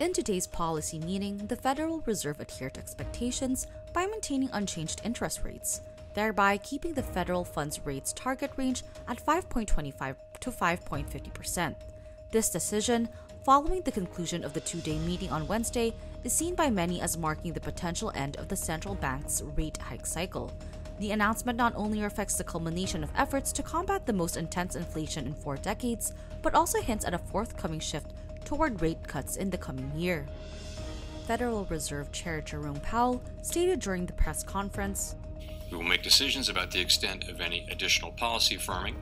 In today's policy meeting, the Federal Reserve adhered to expectations by maintaining unchanged interest rates, thereby keeping the federal funds rate's target range at 5.25 to 5.50%. This decision, following the conclusion of the two-day meeting on Wednesday, is seen by many as marking the potential end of the central bank's rate hike cycle. The announcement not only reflects the culmination of efforts to combat the most intense inflation in 4 decades, but also hints at a forthcoming shift toward rate cuts in the coming year. Federal Reserve Chair Jerome Powell stated during the press conference, "We will make decisions about the extent of any additional policy firming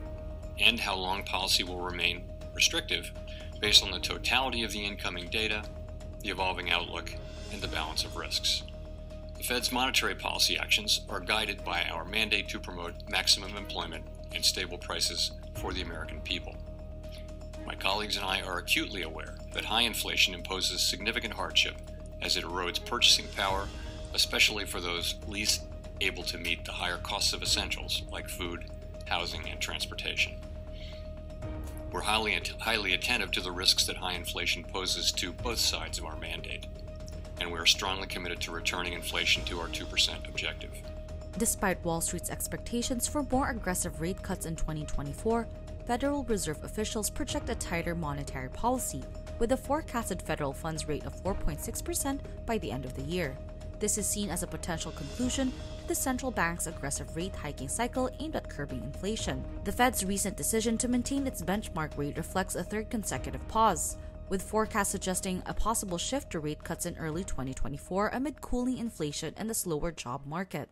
and how long policy will remain restrictive based on the totality of the incoming data, the evolving outlook, and the balance of risks. The Fed's monetary policy actions are guided by our mandate to promote maximum employment and stable prices for the American people. My colleagues and I are acutely aware that high inflation imposes significant hardship as it erodes purchasing power, especially for those least able to meet the higher costs of essentials like food, housing, and transportation. We're highly attentive to the risks that high inflation poses to both sides of our mandate, and we are strongly committed to returning inflation to our 2% objective." Despite Wall Street's expectations for more aggressive rate cuts in 2024, Federal Reserve officials project a tighter monetary policy, with a forecasted federal funds rate of 4.6% by the end of the year. This is seen as a potential conclusion to the central bank's aggressive rate hiking cycle aimed at curbing inflation. The Fed's recent decision to maintain its benchmark rate reflects a third consecutive pause, with forecasts suggesting a possible shift to rate cuts in early 2024 amid cooling inflation and a slower job market.